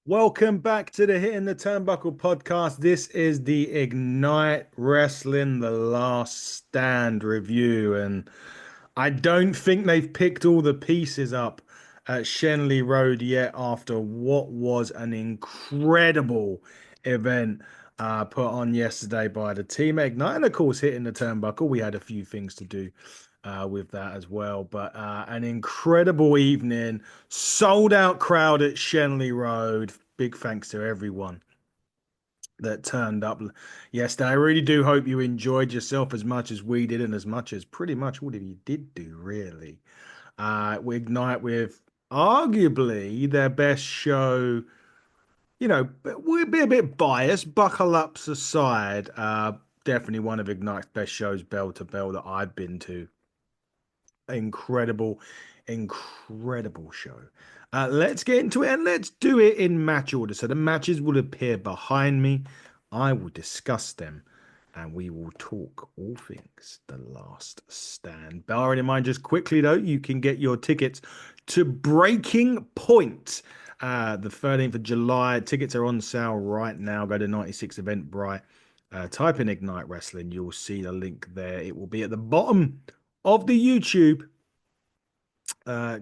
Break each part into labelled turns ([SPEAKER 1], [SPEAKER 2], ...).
[SPEAKER 1] Welcome back to the Hitting the Turnbuckle podcast. This is the Ignite Wrestling The Last Stand review, and I don't think they've picked all the pieces up at Shenley Road yet after what was an incredible event put on yesterday by the team at Ignite. And of course, Hitting the Turnbuckle, we had a few things to do with that as well. But an incredible evening, sold out crowd at Shenley Road. Big thanks to everyone that turned up yesterday. I really do hope you enjoyed yourself as much as we did, and as much as pretty much all of you did do, really. We Ignite with arguably their best show. But we'll be a bit biased. Buckle ups aside, definitely one of Ignite's best shows, bell to bell, that I've been to. Incredible, incredible show. Let's get into it and let's do it in match order. So the matches will appear behind me. I will discuss them and we will talk all things The Last Stand. Bearing in mind, just quickly though, you can get your tickets to Breaking Point. The 13th of July. Tickets are on sale right now. Go to 96 Eventbrite. Type in Ignite Wrestling. You'll see the link there. It will be at the bottom of the YouTube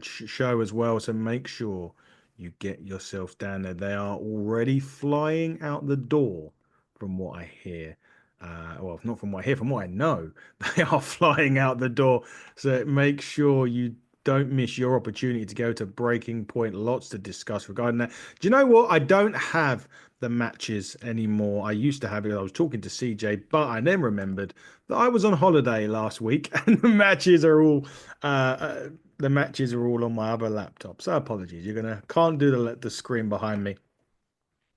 [SPEAKER 1] show as well. So make sure you get yourself down there. They are already flying out the door, from what I hear. Well, not from what I hear, from what I know, they are flying out the door. So make sure you don't miss your opportunity to go to Breaking Point. Lots to discuss regarding that. Do you know what? I don't have the matches anymore. I used to have it. I was talking to CJ, but I then remembered that I was on holiday last week, and uh, uh, the matches are all on my other laptop. So apologies. You're gonna can't do the screen behind me.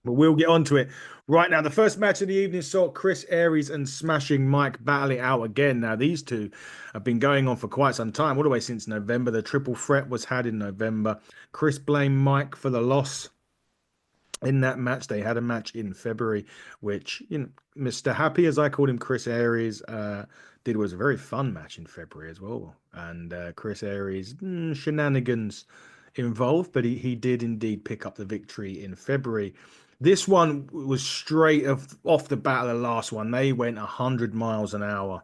[SPEAKER 1] But we'll get onto it right now. The first match of the evening saw Chris Aries and Smashing Mike battle it out again. Now, these two have been going on for quite some time, all the way since November. The triple threat was had in November. Chris blamed Mike for the loss in that match. They had a match in February, which, Mr. Happy, as I called him, Chris Aries, did was a very fun match in February as well. And Chris Aries, shenanigans involved, but he did indeed pick up the victory in February. This one was straight off the bat of the last one. They went 100 miles an hour.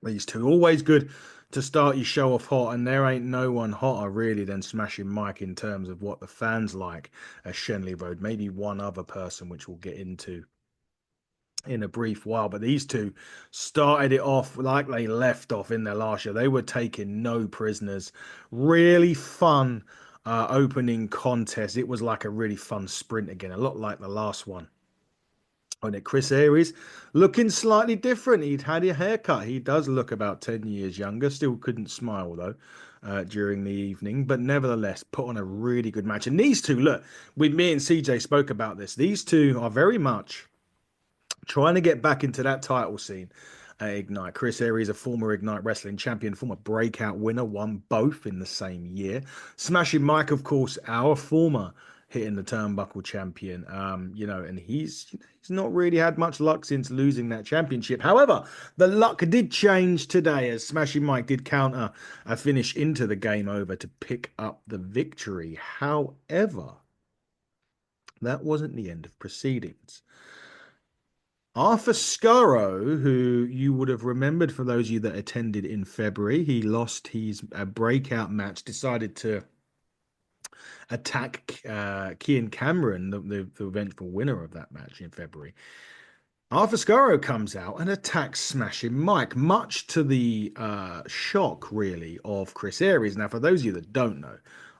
[SPEAKER 1] These two always good to start your show off hot, and there ain't no one hotter really than Smashing Mike in terms of what the fans like at Shenley Road. Maybe one other person, which we'll get into in a brief while. But these two started it off like they left off in their last year. They were taking no prisoners. Really fun opening contest. It was like a really fun sprint again, a lot like the last one. On it, Chris Aries looking slightly different. He'd had a haircut. He does look about 10 years younger. Still couldn't smile though during the evening, but nevertheless put on a really good match. And these two, look, with me and CJ spoke about this. These two are very much trying to get back into that title scene at Ignite. Chris Aries, a former Ignite Wrestling champion, former Breakout winner, won both in the same year. Smashing Mike, of course, our former Hitting the Turnbuckle champion. And he's not really had much luck since losing that championship. However, the luck did change today as Smashing Mike did counter a finish into the game over to pick up the victory. However, that wasn't the end of proceedings. Arthur Scurro, who you would have remembered for those of you that attended in February, he lost his breakout match, decided to attack Kian Cameron, the eventual winner of that match in February. Arthur Scurro comes out and attacks Smashing Mike, much to the shock, really, of Chris Aries. Now, for those of you that don't know,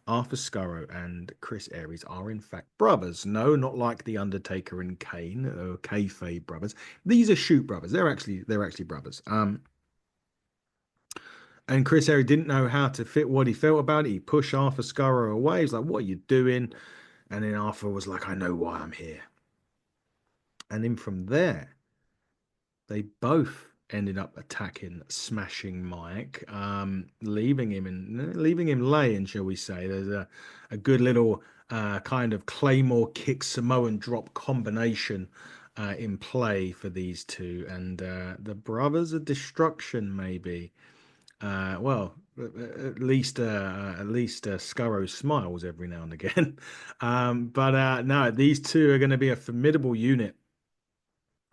[SPEAKER 1] Arthur Scurro and Chris Aries are in fact brothers. No, not like the Undertaker and Kane, or kayfabe brothers. These are shoot brothers. They're actually brothers. And Chris Aries didn't know how to fit what he felt about it. He pushed Arthur Scurro away. He's like, "What are you doing?" And then Arthur was like, "I know why I'm here." And then from there, they both ended up attacking, smashing Mike, leaving him laying, shall we say. There's a good little kind of Claymore kick Samoan drop combination in play for these two, and the Brothers of Destruction maybe Well, at least Scurro smiles every now and again. But no, these two are going to be a formidable unit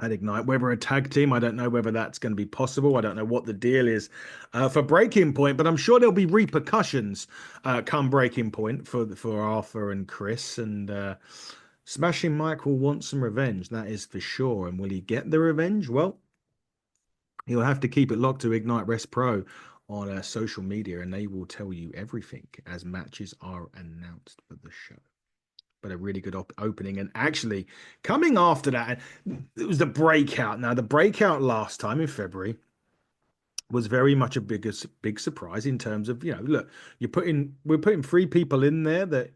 [SPEAKER 1] at Ignite. Whether a tag team, I don't know whether that's going to be possible. I don't know what the deal is for Breaking Point, but I'm sure there'll be repercussions come Breaking Point for Arthur and Chris. And Smashing Mike will want some revenge, that is for sure. And will he get the revenge? Well, he'll have to keep it locked to Ignite Rest Pro on social media, and they will tell you everything as matches are announced for the show. But a really good opening. And actually, coming after that, it was the breakout. Now, the breakout last time in February was very much a big surprise in terms of, look, we're putting three people in there that,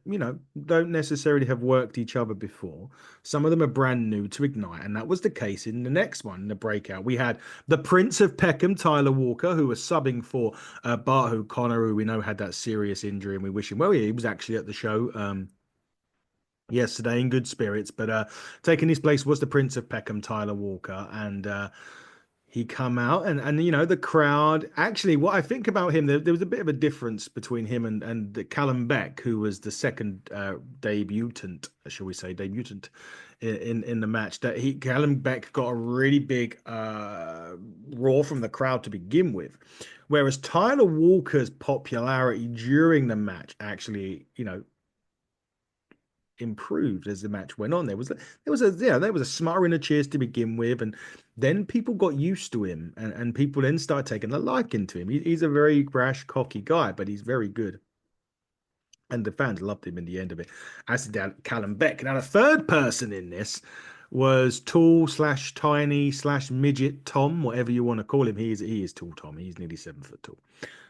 [SPEAKER 1] don't necessarily have worked each other before. Some of them are brand new to Ignite, and that was the case in the next one, the breakout. We had the Prince of Peckham, Tyler Walker, who was subbing for Bart O'Connor, who we know had that serious injury, and we wish him well. He was actually at the show yesterday in good spirits, but taking his place was the Prince of Peckham, Tyler Walker, and he come out and the crowd. Actually, what I think about him, there was a bit of a difference between him and the Callum Beck, who was the second debutant, shall we say, debutant in the match. That Callum Beck got a really big roar from the crowd to begin with, whereas Tyler Walker's popularity during the match actually, improved as the match went on. There was a smattering of cheers to begin with, and then people got used to him, and people then started taking a liking to him. He's a very brash, cocky guy, but he's very good, and the fans loved him in the end of it. As did Callum Beck. Now the third person in this was tall slash tiny slash midget Tom, whatever you want to call him. He is tall Tom. He's nearly 7 foot tall.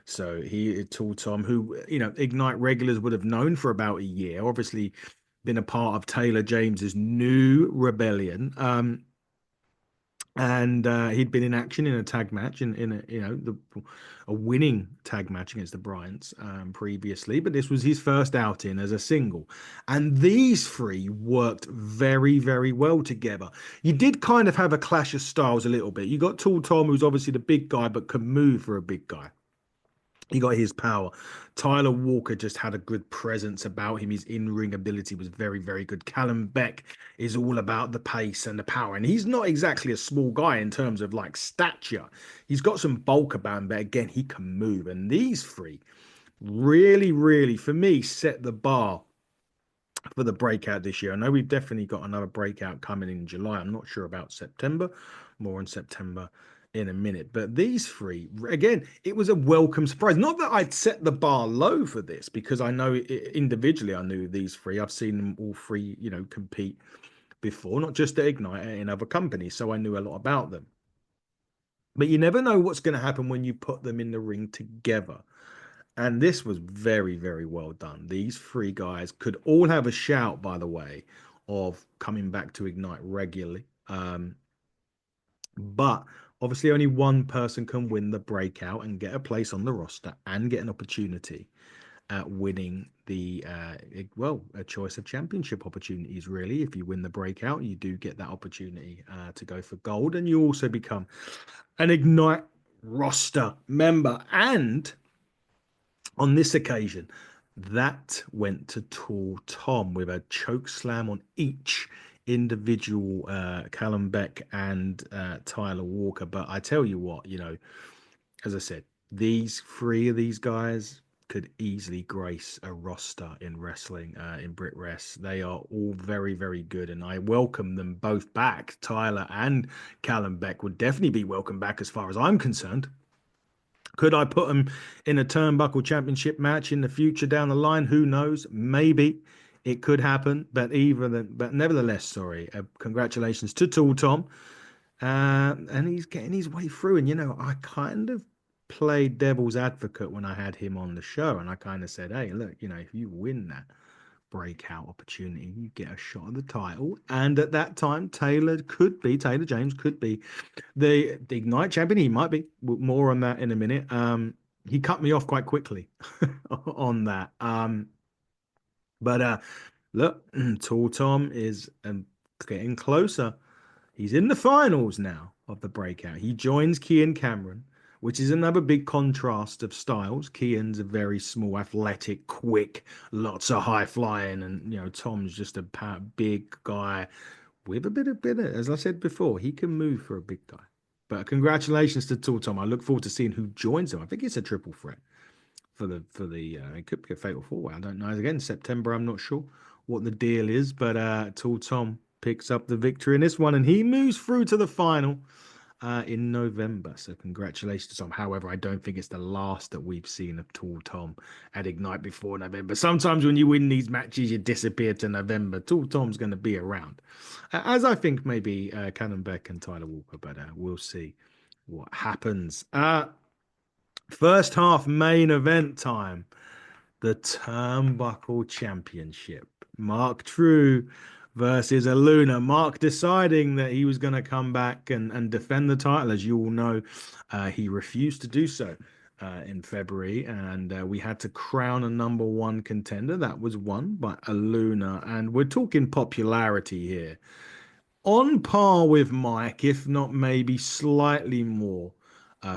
[SPEAKER 1] So he is tall Tom, who Ignite regulars would have known for about a year. Obviously, been a part of Taylor James's new rebellion. And he'd been in action in a tag match in a winning tag match against the Bryants previously, but this was his first outing as a single. And these three worked very, very well together. You did kind of have a clash of styles a little bit. You got Tall Tom, who's obviously the big guy, but can move for a big guy. He got his power. Tyler Walker just had a good presence about him. His in-ring ability was very, very good. Callum Beck is all about the pace and the power. And he's not exactly a small guy in terms of like stature. He's got some bulk about him, but again, he can move. And these three really, really, for me, set the bar for the breakout this year. I know we've definitely got another breakout coming in July. I'm not sure about September, more in September in a minute. But these three, again, it was a welcome surprise. Not that I'd set the bar low for this, because I know individually I knew these three. I've seen them all three, compete before, not just at Ignite, in other companies. So I knew a lot about them. But you never know what's going to happen when you put them in the ring together. And this was very, very well done. These three guys could all have a shout, by the way, of coming back to Ignite regularly. But obviously, only one person can win the breakout and get a place on the roster and get an opportunity at winning a choice of championship opportunities. Really, if you win the breakout, you do get that opportunity to go for gold, and you also become an Ignite roster member. And on this occasion, that went to Tall Tom with a choke slam on each individual Callum Beck and Tyler Walker. But I tell you what, as I said, these three of these guys could easily grace a roster in wrestling, in Brit Rest. They are all very, very good, and I welcome them both back. Tyler and Callum Beck would definitely be welcome back as far as I'm concerned. Could I put them in a turnbuckle championship match in the future down the line? Who knows? Maybe it could happen, but nevertheless, sorry. Congratulations to Tall Tom, and he's getting his way through. And I kind of played devil's advocate when I had him on the show, and I kind of said, "Hey, look, if you win that breakout opportunity, you get a shot at the title." And at that time, Taylor James could be the Ignite champion. He might be. More on that in a minute. He cut me off quite quickly on that. But look, Tall Tom is getting closer. He's in the finals now of the breakout. He joins Kian Cameron which is another big contrast of styles. Kian's a very small, athletic, quick, lots of high flying, and Tom's just a big guy with a bit of, as I said before, he can move for a big guy. But congratulations to Tall Tom. I look forward to seeing who joins him. I think it's a triple threat for the it could be a fatal four way. I don't know. Again, September. I'm not sure what the deal is, but Tall Tom picks up the victory in this one, and he moves through to the final in November. So congratulations to Tom. However, I don't think it's the last that we've seen of Tall Tom at Ignite before November. Sometimes when you win these matches, you disappear to November. Tall Tom's going to be around, as I think maybe Cannon Beck and Tyler Walker, but we'll see what happens. First half main event time. The Turnbuckle Championship. Mark True versus Aluna. Mark deciding that he was going to come back and defend the title. As you all know, he refused to do so in February, and we had to crown a number one contender. That was won by Aluna, and we're talking popularity here. On par with Mike, if not maybe slightly more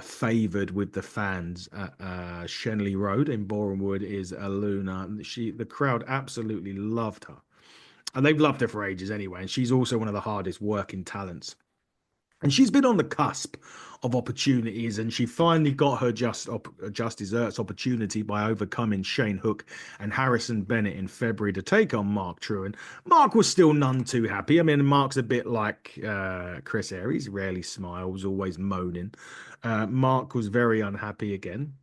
[SPEAKER 1] favored with the fans at Shenley Road in Borehamwood is Aluna. The crowd absolutely loved her, and they've loved her for ages anyway. And she's also one of the hardest working talents, and she's been on the cusp of opportunities, and she finally got her just desserts opportunity by overcoming Shane Hook and Harrison Bennett in February to take on Mark True. And Mark was still none too happy. I mean, Mark's a bit like Chris Aries, rarely smiles, always moaning. Mark was very unhappy again,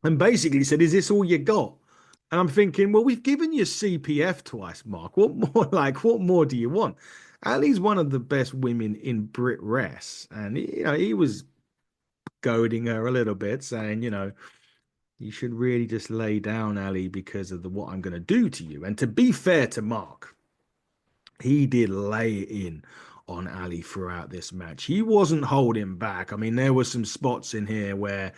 [SPEAKER 1] and basically said, "Is this all you got?" And I'm thinking, well, we've given you CPF twice, Mark. What more? Like, what more do you want? Ali's one of the best women in Brit Rest, and he was goading her a little bit, saying, you should really just lay down, Ali, because of what I'm going to do to you. And to be fair to Mark, he did lay it in on Ali throughout this match. He wasn't holding back. I mean, there were some spots in here where,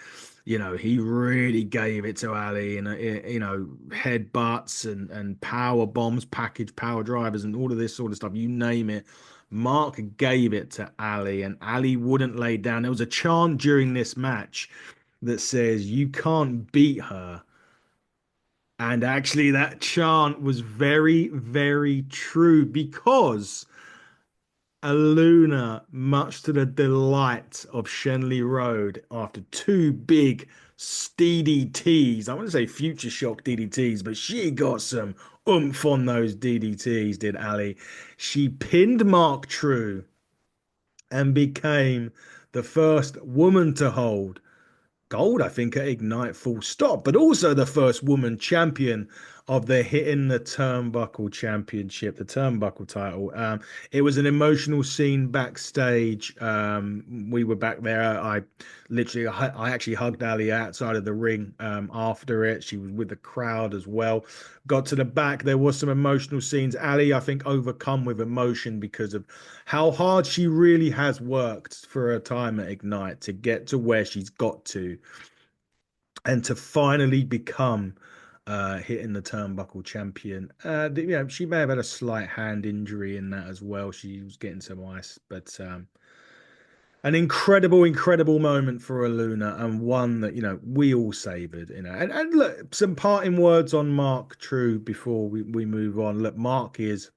[SPEAKER 1] he really gave it to Ali, and headbutts and power bombs, package power drivers, and all of this sort of stuff. You name it. Mark gave it to Ali, and Ali wouldn't lay down. There was a chant during this match that says, "You can't beat her." And actually, that chant was very, very true, because Aluna, much to the delight of Shenley Road, after two big DDTs, I want to say Future Shock DDTs, but she got some oomph on those DDTs, did Ali. She pinned Mark True and became the first woman to hold gold, I think, at Ignite, full stop, but also the first woman champion of the Hitting the Turnbuckle Championship, the Turnbuckle title. It was an emotional scene backstage. We were back there. I actually hugged Ali outside of the ring after it. She was with the crowd as well. Got to the back. There was some emotional scenes. Ali, I think, overcome with emotion because of how hard she really has worked for her time at Ignite to get to where she's got to, and to finally become Hitting the Turnbuckle champion. She may have had a slight hand injury in that as well. She was getting some ice, but an incredible, incredible moment for Aluna, and one that we all savoured. And look, some parting words on Mark True before we move on. Look, Mark is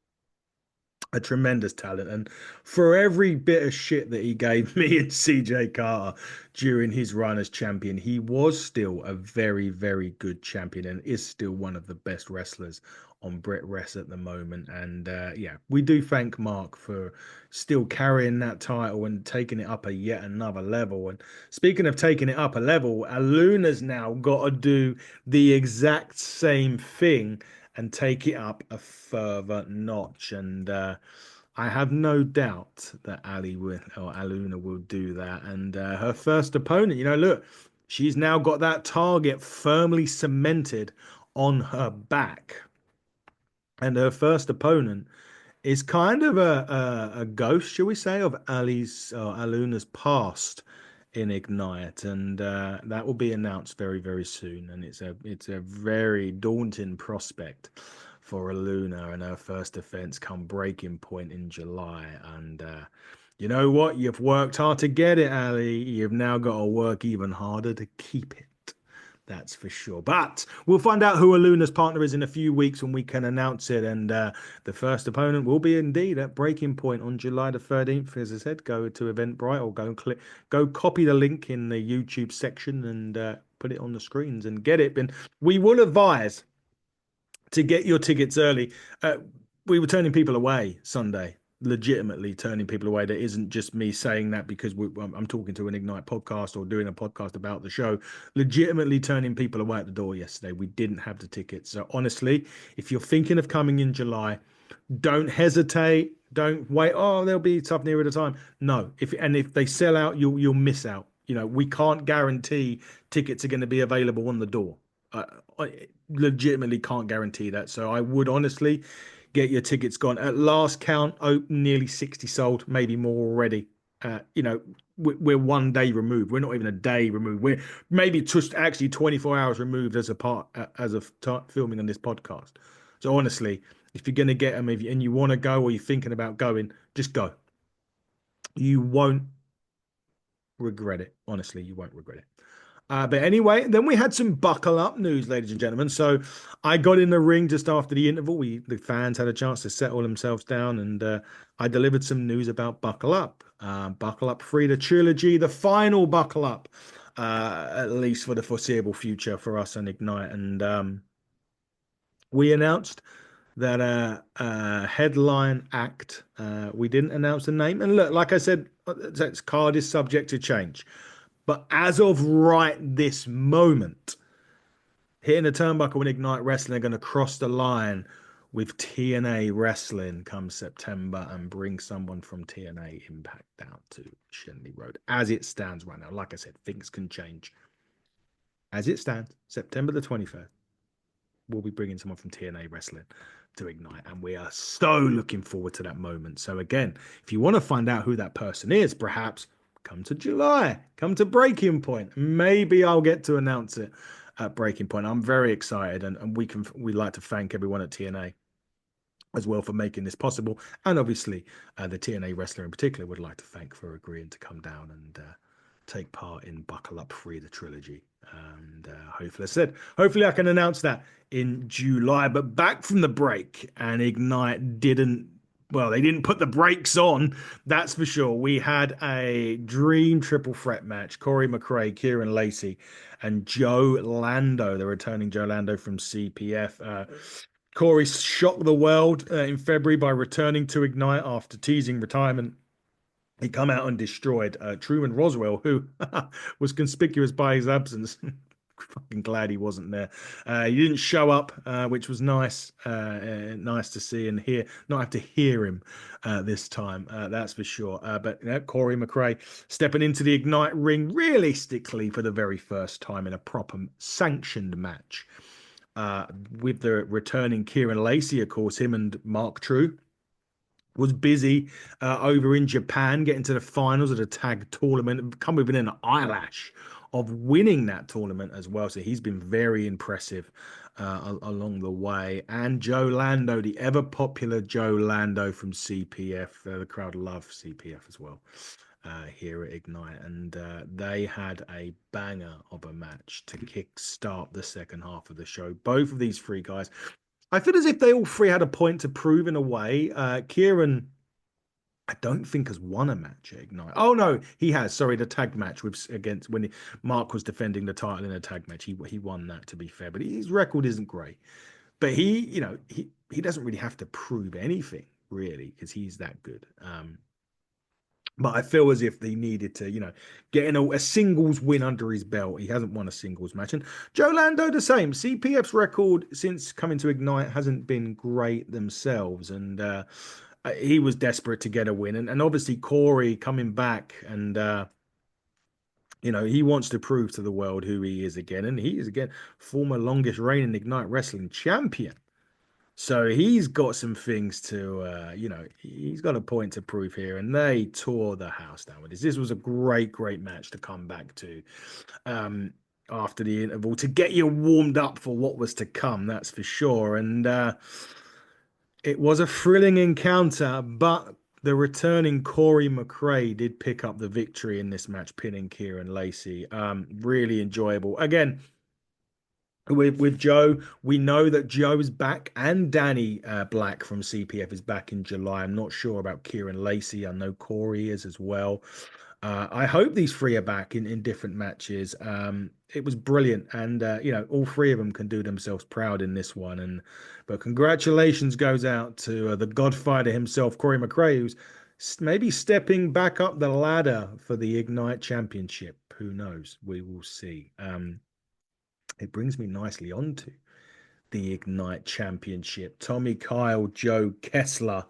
[SPEAKER 1] a tremendous talent, and for every bit of shit that he gave me and CJ Carter during his run as champion, he was still a very, very good champion, and is still one of the best wrestlers on Brit Rest at the moment. And we do thank Mark for still carrying that title and taking it up a yet another level. And speaking of taking it up a level, Aluna's now got to do the exact same thing and take it up a further notch. And I have no doubt that Aluna will do that. And her first opponent, look, she's now got that target firmly cemented on her back. And her first opponent is kind of a ghost, shall we say, of Aluna's past in Ignite, and that will be announced very, very soon. And it's a very daunting prospect for Aluna and her first defense come Breaking Point in July. And You know what? You've worked hard to get it, Ali. You've now got to work even harder to keep it. That's for sure. But we'll find out who Aluna's partner is in a few weeks when we can announce it. And the first opponent will be indeed at Breaking Point on July the 13th. As I said, go to Eventbrite or go and click, go copy the link in the YouTube section and put it on the screens and get it. And we will advise to get your tickets early. We were turning people away Sunday, legitimately turning people away. That isn't just me saying that because I'm talking to an Ignite podcast or doing a podcast about the show. Legitimately turning people away at the door yesterday. We didn't have the tickets. So honestly, if you're thinking of coming in July, don't hesitate. Don't wait. Oh, there'll be stuff nearer the time. No, if they sell out, you'll miss out. You know, we can't guarantee tickets are going to be available on the door. I legitimately can't guarantee that. So I would honestly get your tickets gone. At last count, oh, nearly 60 sold, maybe more already. You know, we're 1 day removed. We're not even a day removed. We're maybe just actually 24 hours removed as a part as of filming on this podcast. So honestly, if you're going to get them and you want to go or you're thinking about going, just go. You won't regret it. Honestly, you won't regret it. But anyway, then we had some buckle up news, ladies and gentlemen. So I got in the ring just after the interval. The fans had a chance to settle themselves down, and I delivered some news about Buckle Up. Buckle Up 3, the trilogy, the final Buckle Up, at least for the foreseeable future for us and Ignite. And we announced that headline act. We didn't announce the name. And look, like I said, that card is subject to change. But as of right this moment, hitting the turnbuckle and Ignite Wrestling are going to cross the line with TNA Wrestling come September and bring someone from TNA Impact down to Shenley Road. As it stands right now, like I said, things can change. As it stands, September the 23rd, we'll be bringing someone from TNA Wrestling to Ignite, and we are so looking forward to that moment. So again, if you want to find out who that person is, perhaps come to July, come to Breaking Point. Maybe I'll get to announce it at Breaking Point. I'm very excited, and we'd like to thank everyone at TNA as well for making this possible, and obviously the TNA wrestler in particular would like to thank for agreeing to come down and take part in Buckle Up 3, the trilogy. And hopefully I can announce that in July. But back from the break, and Ignite they didn't put the brakes on, that's for sure. We had a dream triple threat match. Corey McRae, Kieran Lacey, and Joe Lando, the returning Joe Lando from CPF. Corey shocked the world in February by returning to Ignite after teasing retirement. He come out and destroyed Truman Roswell, who was conspicuous by his absence. Fucking glad he wasn't there. He didn't show up, which was nice. Nice to see and hear, not have to hear him this time. That's for sure. But Corey McRae stepping into the Ignite ring realistically for the very first time in a proper sanctioned match. With the returning Kieran Lacey, of course, him and Mark True was busy over in Japan, getting to the finals of the tag tournament, come within an eyelash of winning that tournament as well. So he's been very impressive along the way. And Joe Lando, the ever popular Joe Lando from CPF. The crowd love CPF as well here at Ignite. And they had a banger of a match to kick-start the second half of the show. Both of these three guys, I feel as if they all three had a point to prove in a way. Kieran, I don't think has won a match at Ignite. Oh no, he has. Sorry, the tag match against when Mark was defending the title in a tag match. He won that, to be fair, but his record isn't great. But he doesn't really have to prove anything really because he's that good. But I feel as if they needed to, get in a singles win under his belt. He hasn't won a singles match. And Joe Lando, the same. CPF's record since coming to Ignite hasn't been great themselves. And he was desperate to get a win. And obviously Corey coming back and, he wants to prove to the world who he is again. And he is, again, former longest reigning Ignite Wrestling champion. So he's got some things to, he's got a point to prove here, and they tore the house down with this. This was a great, great match to come back to after the interval to get you warmed up for what was to come, that's for sure. And it was a thrilling encounter, but The returning Corey McRae did pick up the victory in this match, pinning Kieran Lacey. Really enjoyable. Again, with Joe, we know that Joe is back, and Danny Black from CPF is back in July. I'm not sure about Kieran Lacey. I know Corey is as well. I hope these three are back in different matches. It was brilliant, and all three of them can do themselves proud in this one. But congratulations goes out to the Godfather himself, Corey McRae, who's maybe stepping back up the ladder for the Ignite Championship. Who knows? We will see. It brings me nicely on to the Ignite Championship. Tommy Kyle, Joe Kessler.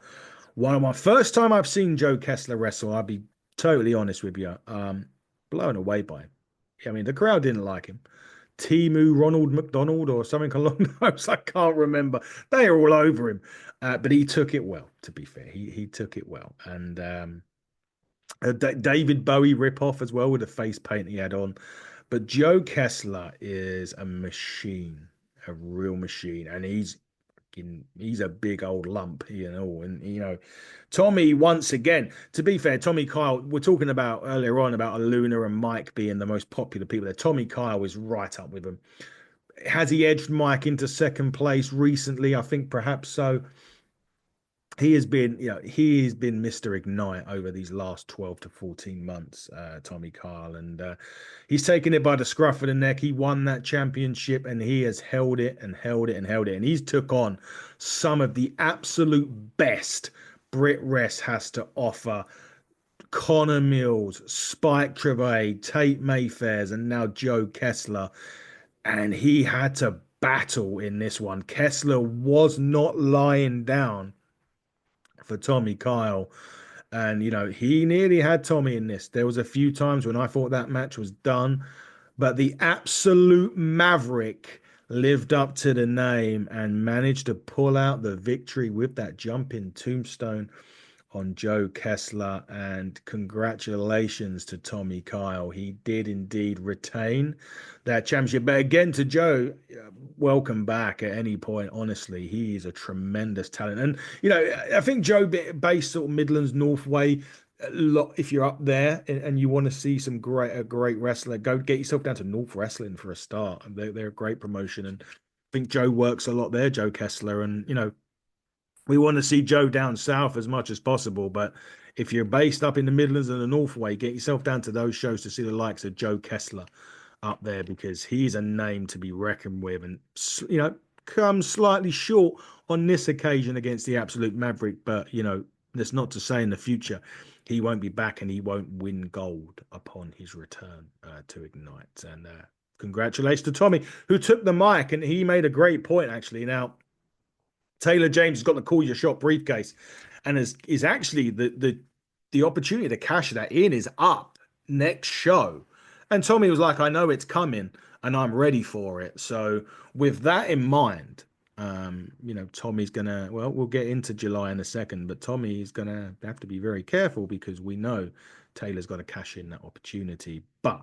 [SPEAKER 1] One of my first time I've seen Joe Kessler wrestle, I'll be totally honest with you. Blown away by him. I mean, the crowd didn't like him. Timu Ronald McDonald or something along those. I can't remember. They are all over him. But he took it well, to be fair. He took it well. And David Bowie ripoff as well with the face paint he had on. But Joe Kessler is a machine, a real machine, and he's a big old lump, and Tommy once again. To be fair, Tommy Kyle, we're talking about earlier on about Aluna and Mike being the most popular people there. Tommy Kyle is right up with them. Has he edged Mike into second place recently? I think perhaps so. He has been Mr. Ignite over these last 12 to 14 months, Tommy Kyle, and he's taken it by the scruff of the neck. He won that championship, and he has held it and held it and held it, and he's took on some of the absolute best Brit Rest has to offer. Connor Mills, Spike Trevay, Tate Mayfairs, and now Joe Kessler, and he had to battle in this one. Kessler was not lying down for Tommy Kyle. And, he nearly had Tommy in this. There was a few times when I thought that match was done, but the absolute Maverick lived up to the name and managed to pull out the victory with that jumping tombstone on Joe Kessler. And congratulations to Tommy Kyle. He did indeed retain that championship. But again, to Joe, welcome back at any point. Honestly, he is a tremendous talent. And, I think Joe, based sort of Midlands, North Way, a lot, if you're up there and you want to see a great wrestler, go get yourself down to North Wrestling for a start. They're a great promotion. And I think Joe works a lot there, Joe Kessler. And, we want to see Joe down south as much as possible, but if you're based up in the Midlands and the North Way, get yourself down to those shows to see the likes of Joe Kessler up there, because he's a name to be reckoned with, and comes slightly short on this occasion against the Absolute Maverick. But that's not to say in the future he won't be back and he won't win gold upon his return to Ignite. And congratulations to Tommy, who took the mic, and he made a great point actually. Now, Taylor James has got the Call Your Shot briefcase, and is actually the opportunity to cash that in is up next show. And Tommy was like, I know it's coming and I'm ready for it. So with that in mind, Tommy's gonna, well, we'll get into July in a second, but Tommy's gonna have to be very careful because we know Taylor's got to cash in that opportunity. But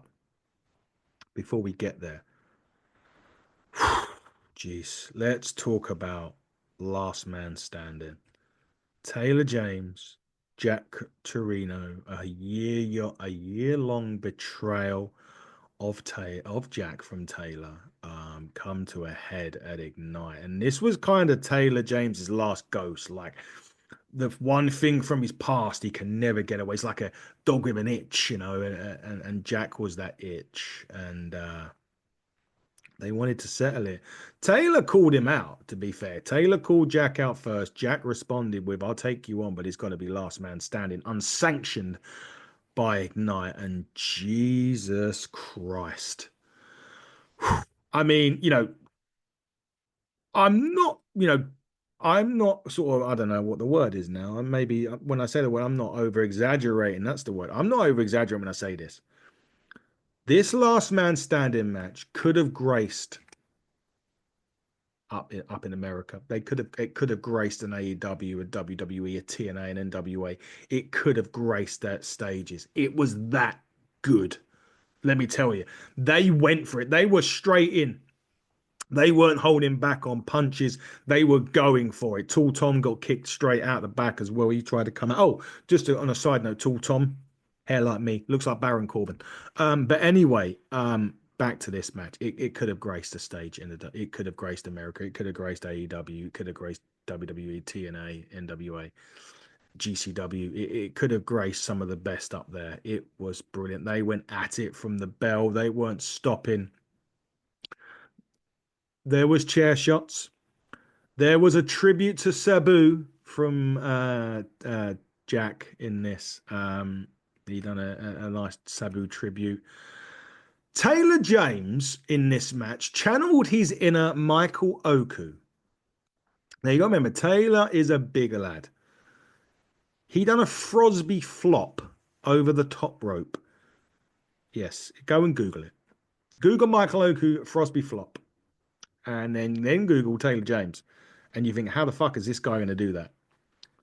[SPEAKER 1] before we get there, geez, let's talk about Last Man Standing. Taylor James, Jack Torino, a year long betrayal of Jack from Taylor, come to a head at Ignite. And this was kind of Taylor James's last ghost. Like, the one thing from his past he can never get away. It's like a dog with an itch, and Jack was that itch. And they wanted to settle it. Taylor called him out, to be fair. Taylor called Jack out first. Jack responded with, I'll take you on, but it's got to be last man standing, unsanctioned by Ignite. And Jesus Christ. I mean, I'm not, I'm not sort of, I don't know what the word is now. And maybe when I say the word, I'm not over exaggerating. That's the word. I'm not over exaggerating when I say this. This last man standing match could have graced up in America. It could have graced an AEW, a WWE, a TNA, and NWA. It could have graced that stages. It was that good. Let me tell you. They went for it. They were straight in. They weren't holding back on punches. They were going for it. Tall Tom got kicked straight out the back as well. He tried to come out. Oh, on a side note, Tall Tom, hair like me, looks like Baron Corbin. But anyway, back to this match. It could have graced the stage it could have graced America. It could have graced AEW. It could have graced WWE, TNA, NWA, GCW. It could have graced some of the best up there. It was brilliant. They went at it from the bell. They weren't stopping. There was chair shots. There was a tribute to Sabu from Jack in this. He done a nice Sabu tribute. Taylor James in this match channeled his inner Michael Oku. Now you got to remember, Taylor is a bigger lad. He done a Frosby flop over the top rope. Yes, go and Google it. Google Michael Oku Frosby flop, and then Google Taylor James, and you think, how the fuck is this guy going to do that?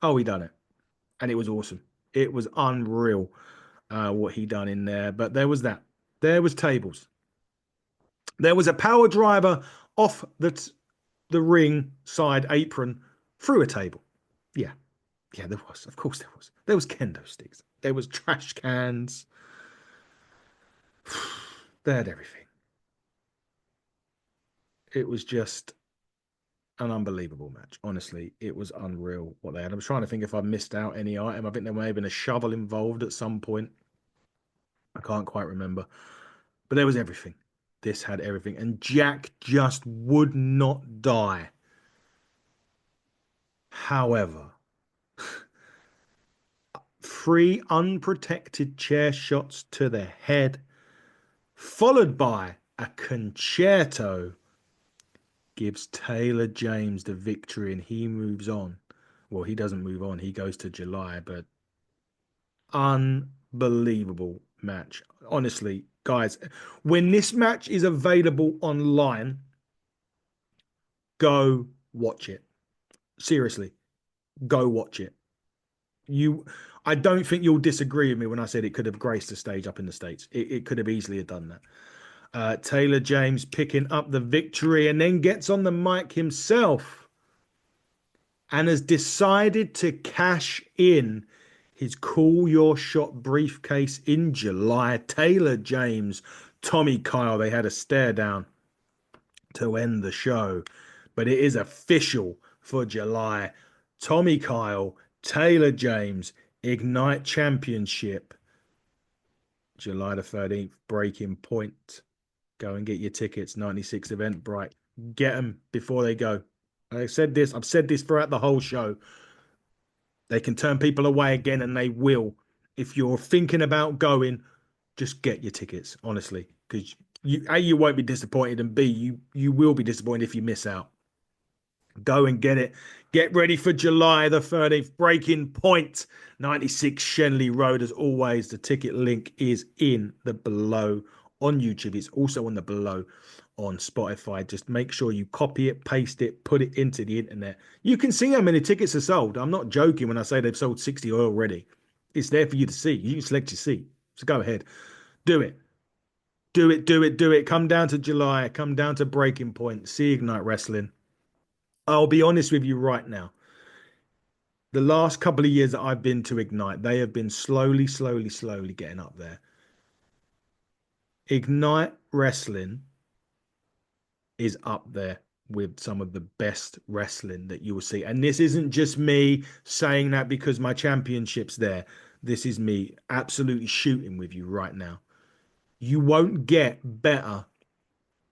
[SPEAKER 1] Oh, he done it, and it was awesome. It was unreal what he done in there. But there was that. There was tables. There was a power driver off the ring side apron through a table. Yeah, yeah, there was. Of course, there was. There was kendo sticks. There was trash cans. They had everything. It was just an unbelievable match. Honestly, it was unreal what they had. I was trying to think if I missed out any item. I think there may have been a shovel involved at some point. I can't quite remember. But there was everything. This had everything. And Jack just would not die. However, 3 unprotected chair shots to the head, followed by a concerto, gives Taylor James the victory and he moves on. Well, he doesn't move on. He goes to July, but unbelievable match. Honestly, guys, when this match is available online, go watch it. Seriously, go watch it. I don't think you'll disagree with me when I said it could have graced the stage up in the States. It could have easily have done that. Taylor James picking up the victory and then gets on the mic himself and has decided to cash in his Call Your Shot briefcase in July. Taylor James, Tommy Kyle, they had a stare down to end the show, but it is official for July. Tommy Kyle, Taylor James, Ignite Championship, July the 13th, Breaking Point. Go and get your tickets, 96 Eventbrite. Get them before they go. I've said this throughout the whole show. They can turn people away again, and they will. If you're thinking about going, just get your tickets, honestly, because you won't be disappointed, and B, you will be disappointed if you miss out. Go and get it. Get ready for July the 13th. Breaking Point, 96 Shenley Road. As always, the ticket link is in the below on YouTube. It's also on the below on Spotify. Just make sure you copy it, paste it, put it into the internet. You can see how many tickets are sold. I'm not joking when I say they've sold 60 already. It's there for you to see. You can select your seat. So go ahead. Do it. Do it, do it, do it. Come down to July. Come down to Breaking Point. See Ignite Wrestling. I'll be honest with you right now. The last couple of years that I've been to Ignite, they have been slowly getting up there. Ignite Wrestling is up there with some of the best wrestling that you will see. And this isn't just me saying that because my championship's there. This is me absolutely shooting with you right now. You won't get better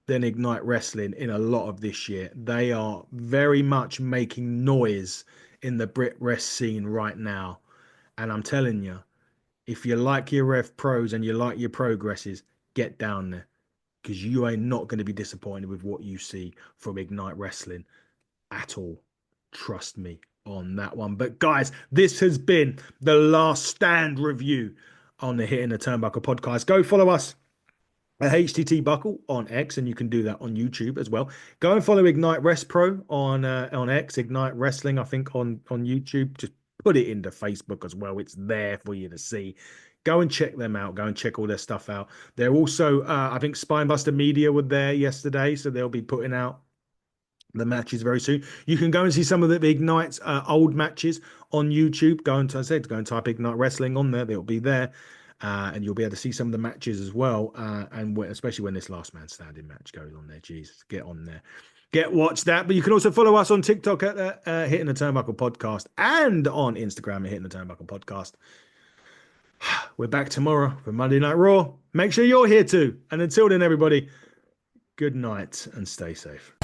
[SPEAKER 1] than Ignite Wrestling in a lot of this year. They are very much making noise in the Brit Rest scene right now. And I'm telling you, if you like your Rev Pros and you like your progresses, get down there, because you ain't not going to be disappointed with what you see from Ignite Wrestling at all. Trust me on that one. But guys, this has been the Last Stand review on the Hitting the Turnbuckle podcast. Go follow us at HTT Buckle on X, and you can do that on YouTube as well. Go and follow Ignite Rest Pro on X, Ignite Wrestling, I think on YouTube. Just put it into Facebook as well. It's there for you to see. Go and check them out. Go and check all their stuff out. They're also, I think Spinebuster Media were there yesterday, so they'll be putting out the matches very soon. You can go and see some of the Ignite's old matches on YouTube. Go and, as I said, go and type Ignite Wrestling on there. They'll be there. And you'll be able to see some of the matches as well. And especially when this last man standing match goes on there. Jesus, get on there. Watch that. But you can also follow us on TikTok at Hitting the Turnbuckle Podcast and on Instagram at Hitting the Turnbuckle Podcast. We're back tomorrow for Monday Night Raw. Make sure you're here too. And until then, everybody, good night and stay safe.